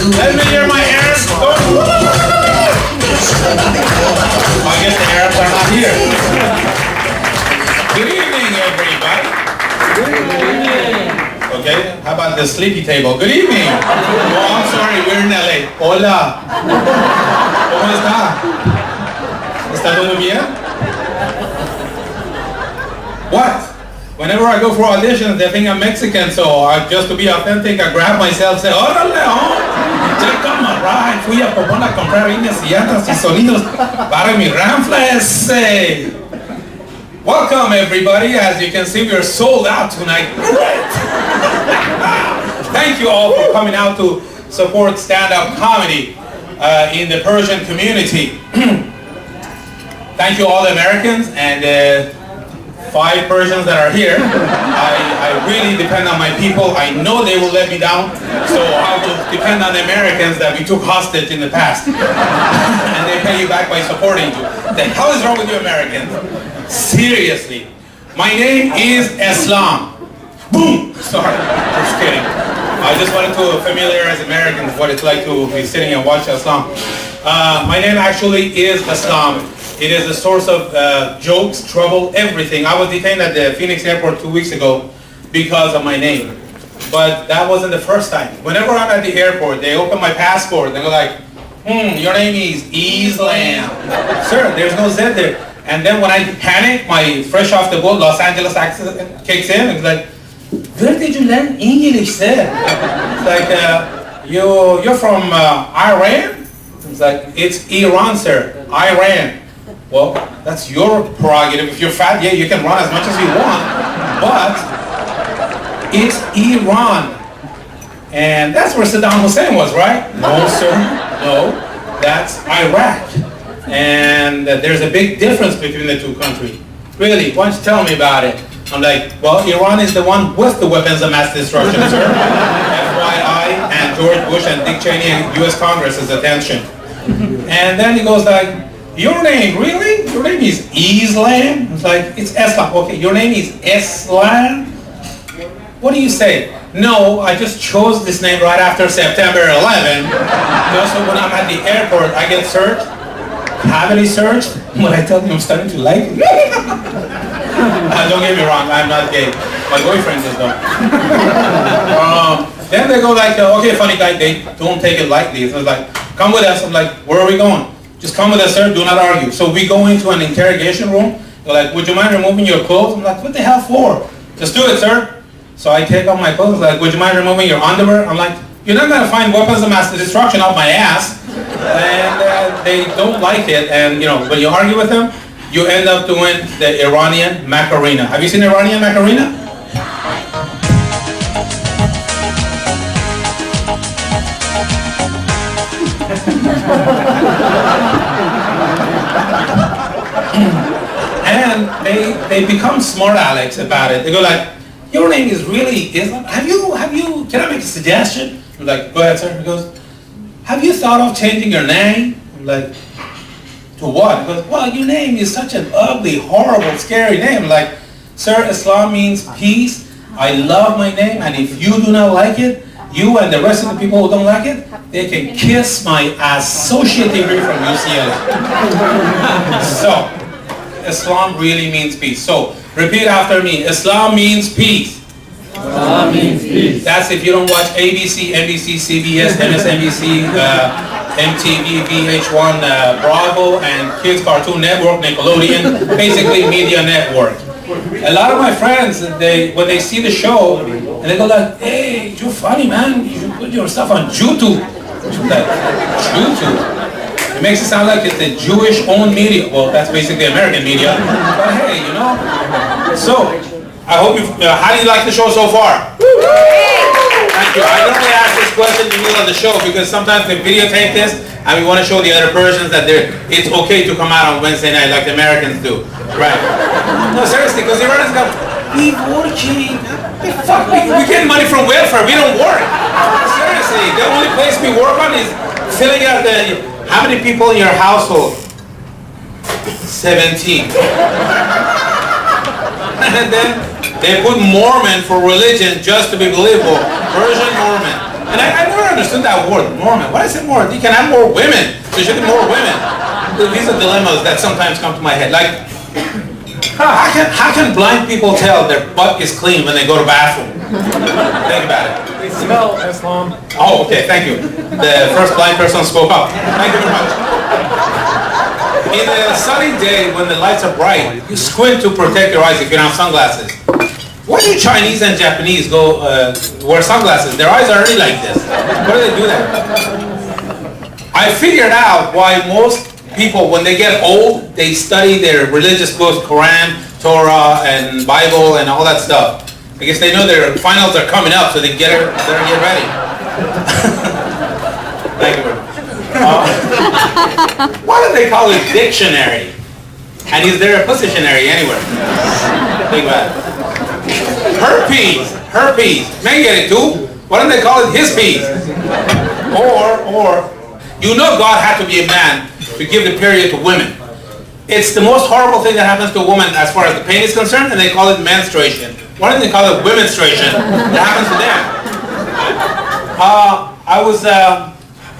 Let me hear my Arabs. I guess the Arabs are not here. Good evening, everybody. Good evening. Okay, how about the sleepy table? Good evening. Oh, I'm sorry, we're in LA. Hola. ¿Cómo está? ¿Está todo bien? What? Whenever I go for auditions, they think I'm Mexican, so just to be authentic, I grab myself and say, órale, ya camarada, fui a Popón a comprar líneas y llantas y sonidos para mi Ramfles. Welcome, everybody. As you can see, we are sold out tonight. Thank you all for coming out to support stand-up comedy in the Persian community. Thank you all the Americans and 5 Persians that are here. I really depend on my people. I know they will let me down, so I will depend on the Americans that we took hostage in the past. And they pay you back by supporting you. The hell is wrong with you Americans? Seriously. My name is ESLAM. Boom! Sorry, just kidding. I just wanted to familiarize Americans with what it's like to be sitting and watch ESLAM. My name actually is ESLAM. It is a source of jokes, trouble, everything. I was detained at the Phoenix airport 2 weeks ago because of my name. But that wasn't the first time. Whenever I'm at the airport, they open my passport. They go like, your name is ESLAM. Sir, there's no Z there. And then when I panic, my fresh off the boat Los Angeles accent kicks in. It's like, where did you learn English, sir? It's like, you're from Iran? It's like, it's Iran, sir. Iran. Well, that's your prerogative. If you're fat, yeah, you can run as much as you want. But it's Iran. And that's where Saddam Hussein was, right? No, sir. No, that's Iraq. And there's a big difference between the two countries. Really, why don't you tell me about it? I'm like, well, Iran is the one with the weapons of mass destruction, sir. FYI, and George Bush and Dick Cheney and U.S. Congress's attention. And then he goes like, your name, really? Your name is ESLAM? It's like, it's ESLAM. Okay, your name is ESLAM? What do you say? No, I just chose this name right after September 11. Just so when I'm at the airport, I get searched. Cavity searched. When I tell you I'm starting to like it. Don't get me wrong, I'm not gay. My boyfriend is though. Then they go like, okay, funny guy, they don't take it lightly. So it's like, come with us. I'm like, where are we going? Just come with us, sir, do not argue. So we go into an interrogation room. They're like, would you mind removing your clothes? I'm like, what the hell for? Just do it, sir. So I take off my clothes. Like, would you mind removing your underwear? I'm like, you're not going to find weapons of mass destruction up my ass. And they don't like it. And, you know, when you argue with them, you end up doing the Iranian Macarena. Have you seen Iranian Macarena? And they become smart alecks about it. They go like, your name is really Islam. Have you, can I make a suggestion? I'm like, go ahead, sir. He goes, have you thought of changing your name? I'm like, to what? He goes, well, your name is such an ugly, horrible, scary name. I'm like, sir, Islam means peace. I love my name, and if you do not like it, you and the rest of the people who don't like it, they can kiss my associate degree from UCLA. So, Islam really means peace. So, repeat after me. Islam means peace. Islam means peace. That's if you don't watch ABC, NBC, CBS, MSNBC, MTV, VH1, Bravo, and Kids Cartoon Network, Nickelodeon, basically media network. A lot of my friends, when they see the show, and they go like, hey, you're funny, man. You should put your stuff on YouTube. Like, YouTube? It makes it sound like it's the Jewish-owned media. Well, that's basically American media. But hey, you know. So, I hope you. How do you like the show so far? Thank you. I normally ask this question in the middle of the show because sometimes we videotape this and we want to show the other Persians that it's okay to come out on Wednesday night like the Americans do. Right. No, seriously, because the Iranians go, we working. Fuck, we get money from welfare. We don't work. Seriously, the only place we work on is filling out the. How many people in your household? 17. And then they put Mormon for religion just to be believable. Persian Mormon. And I never understood that word, Mormon. Why is it more? You can have more women. There should be more women. These are dilemmas that sometimes come to my head. Like, how can blind people tell their butt is clean when they go to bathroom? Think about it. They smell ESLAM. Oh, okay, thank you. The first blind person spoke up. Thank you very much. In a sunny day when the lights are bright, you squint to protect your eyes if you don't have sunglasses. Why do Chinese and Japanese go wear sunglasses? Their eyes are already like this. Why do they do that? I figured out why most people, when they get old, they study their religious books, Quran, Torah, and Bible, and all that stuff. I guess they know their finals are coming up, so they better get ready. Thank you very much. Why do they call it dictionary? And is there a positionary anywhere? Think about it. Herpes. Men get it too. Why don't they call it his peas? Or, you know God had to be a man to give the period to women. It's the most horrible thing that happens to a woman as far as the pain is concerned, and they call it menstruation. Why don't they call it womenstruation? That happens to them.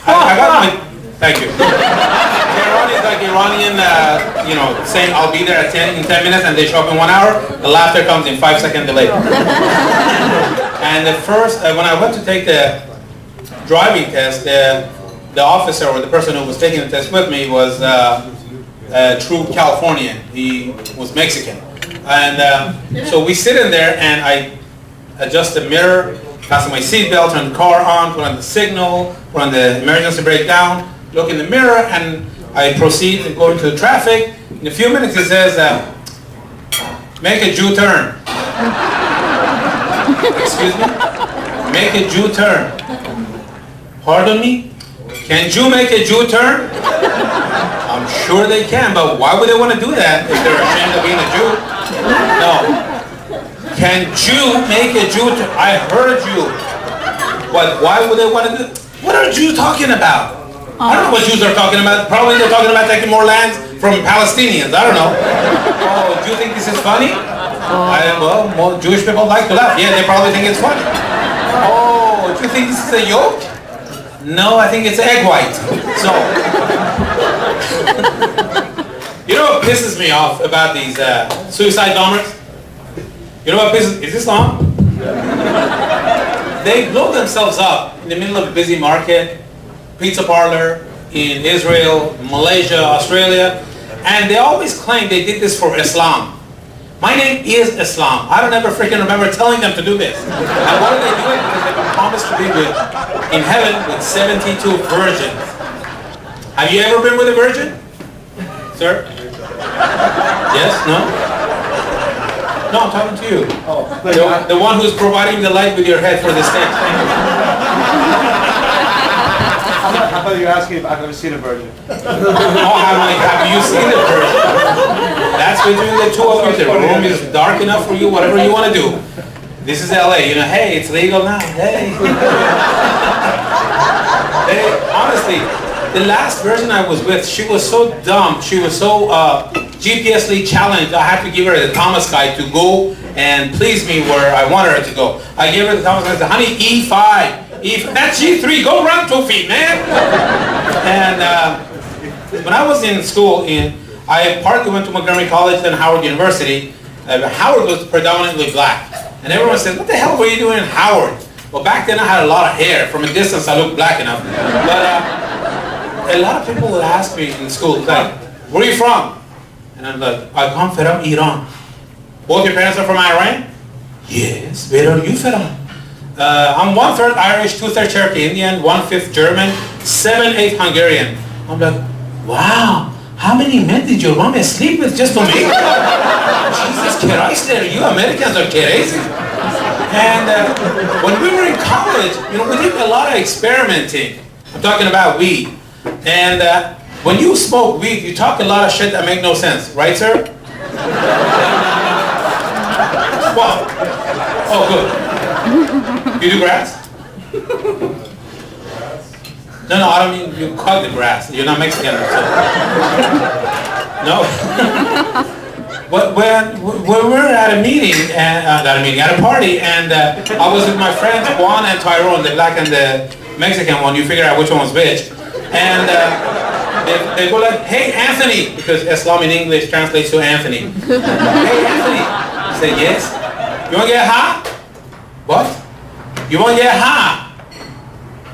I got my, thank you. Tehran is like Iranian, saying I'll be there in 10 minutes and they show up in 1 hour. The laughter comes in 5-second delay. And the first, when I went to take the driving test, the officer or the person who was taking the test with me was a true Californian. He was Mexican. And so we sit in there and I adjust the mirror, fasten my seatbelt, turn the car on, put on the signal, put on the emergency brake down, look in the mirror, and I proceed and go into the traffic. In a few minutes it says, make a Jew-turn. Excuse me? Make a Jew-turn. Pardon me? Can Jew make a Jew-turn? I'm sure they can, but why would they want to do that if they're ashamed of being a Jew? No. Can Jew make a Jew-turn? I heard you. But why would they want to do it? What are Jews talking about? I don't know what Jews are talking about. Probably they're talking about taking more lands from Palestinians. I don't know. Oh, do you think this is funny? Well, more Jewish people like to laugh. Yeah, they probably think it's funny. Oh, do you think this is a yolk? No, I think it's egg white. So, you know what pisses me off about these suicide bombers? You know what pisses? Is this long? They blow themselves up in the middle of a busy market, pizza parlor in Israel, Malaysia, Australia, and they always claim they did this for Islam. My name is Islam. I don't ever freaking remember telling them to do this. And what are they doing? Because they've been promised to be in heaven with 72 virgins. Have you ever been with a virgin? Sir? Yes? No? No, I'm talking to you. Oh, the one who's providing the light with your head for the stage. I thought you were asking if I've ever seen a virgin. Oh, have you seen a virgin? That's between the two of you. The room is dark enough for you, whatever you want to do. This is LA, hey, it's legal now, hey. Hey, honestly, the last virgin I was with, she was so dumb, she was so GPSly challenged, I had to give her the Thomas guide to go and please me where I wanted her to go. I gave her the Thomas guide, I said, honey, E5, that's G3, go run 2 feet, man. And when I was in school, I partly went to Montgomery College and Howard University. Howard was predominantly black. And everyone said, what the hell were you doing in Howard? Well, back then I had a lot of hair. From a distance, I looked black enough. But a lot of people would ask me in school, like, where are you from? And I'm like, I come from Iran. Both your parents are from Iran? Yes. Where are you from? I'm 1/3 Irish, 2/3 Cherokee Indian, 1/5 German, 7/8 Hungarian. I'm like, wow, how many men did your mom sleep with just for me? Jesus Christ, you Americans are crazy. And when we were in college, we did a lot of experimenting. I'm talking about weed. And when you smoke weed, you talk a lot of shit that make no sense, right, sir? Well, oh, good. You do grass? No, I don't mean you cut the grass. You're not Mexican. So. No? when we were at a meeting, at a party, and I was with my friends Juan and Tyrone, the black and the Mexican one. You figure out which one was which. And they go like, "Hey Anthony," because Islam in English translates to Anthony. "Hey Anthony," I said, "Yes. You want to get high? What? You want to get high?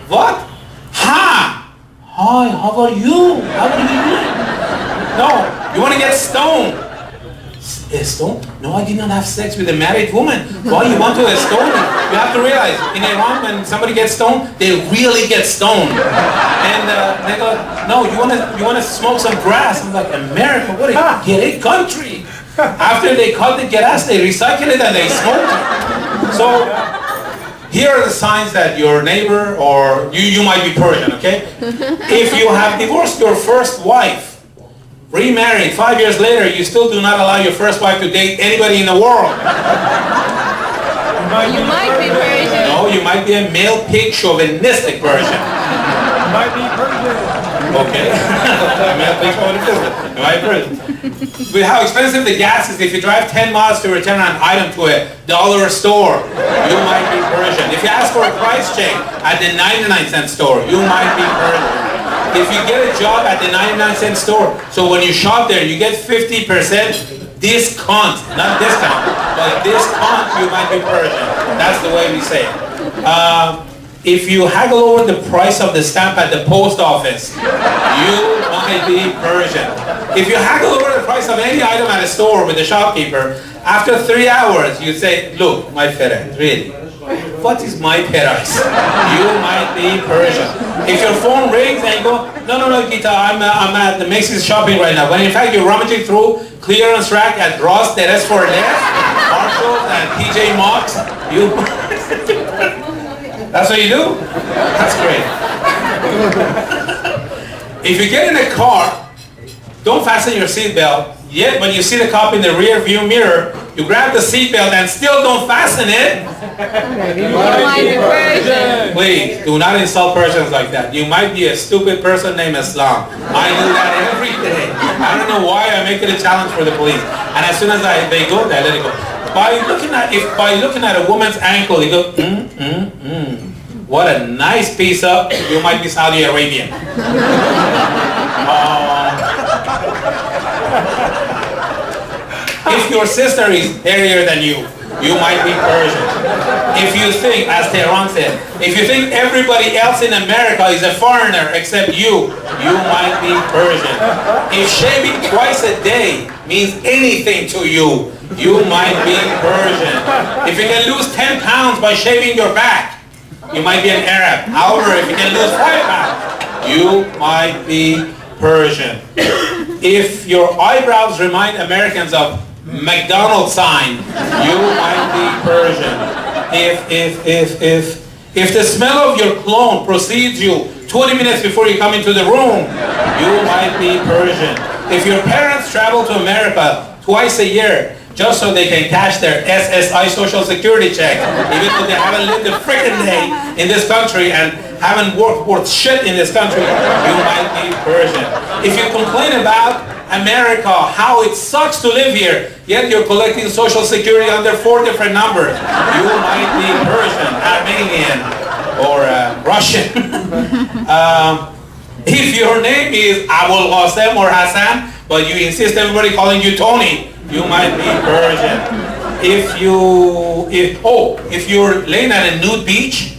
What? High? Hi, how are you? How are you doing? No, you want to get stoned? Stone? No, I did not have sex with a married woman. Why you want to stone me? You have to realize, in Iran, when somebody gets stoned, they really get stoned. And they go, "No, you want to smoke some grass?" I'm like, "America, what a gay country." After they cut the grass, they recycle it and they smoke it. So here are the signs that your neighbor or you might be Persian, okay? If you have divorced your first wife, remarried 5 years later, you still do not allow your first wife to date anybody in the world. You might be Persian. No, you might be a male pig chauvinistic Persian. You might be Persian. Okay. Male pig chauvinistic. You might be Persian. With how expensive the gas is, if you drive 10 miles to return an item to a dollar store, you might be Persian. If you ask for a price check at the 99-cent store, you might be Persian. If you get a job at the 99-cent store, so when you shop there, you get 50% discount, not discount, but discount, you might be Persian. That's the way we say it. If you haggle over the price of the stamp at the post office, you might be Persian. If you haggle over the price of any item at a store with the shopkeeper, after 3 hours, you say, "Look, my FedEx, really, what is my price?" You might be Persian. If your phone rings and you go, no, Gita, I'm at the Macy's shopping right now. When in fact you're rummaging through clearance rack at Ross, Teres for Less, Marshalls, and TJ Maxx, you... That's what you do? That's great. If you get in a car, don't fasten your seatbelt. Yet when you see the cop in the rear view mirror, you grab the seatbelt and still don't fasten it. You might be Persian. Please, do not insult Persians like that. You might be a stupid person named Islam. I do that every day. I don't know why I make it a challenge for the police. And as soon as they go, I let it go. By looking at a woman's ankle, you go, what a nice piece of, you might be Saudi Arabian. If your sister is hairier than you might be Persian. If you think, as Tehran said, if you think everybody else in America is a foreigner except you might be Persian. If shaving twice a day means anything to you might be Persian. If you can lose 10 pounds by shaving your back, you might be an Arab. However, if you can lose 5 pounds, you might be Persian. If your eyebrows remind Americans of McDonald's sign, you might be Persian. If the smell of your cologne precedes you 20 minutes before you come into the room, you might be Persian. If your parents travel to America twice a year just so they can cash their SSI Social Security check, even though they haven't lived a freaking day in this country and haven't worked worth shit in this country, you might be Persian. If you complain about America, how it sucks to live here, yet you're collecting Social Security under 4 different numbers, you might be Persian, Armenian, or Russian. If your name is Abul Qasim or Hassan, but you insist everybody calling you Tony, you might be Persian. If you're laying at a nude beach,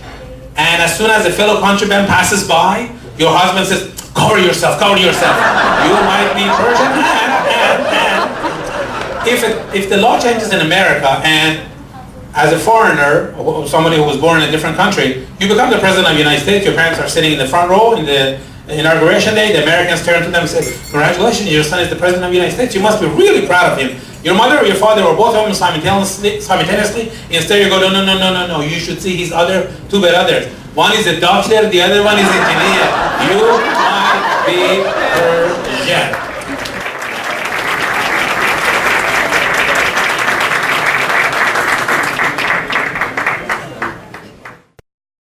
and as soon as a fellow countryman passes by, your husband says, cover yourself, you might be Persian. If the law changes in America, and as a foreigner, or somebody who was born in a different country, you become the president of the United States, your parents are sitting in the front row in the inauguration day, the Americans turn to them and say, congratulations, your son is the president of the United States, you must be really proud of him. Your mother or your father or both of them simultaneously, instead you go, no, you should see his other 2 brothers. One is a doctor, the other one is an engineer. You might be Persian.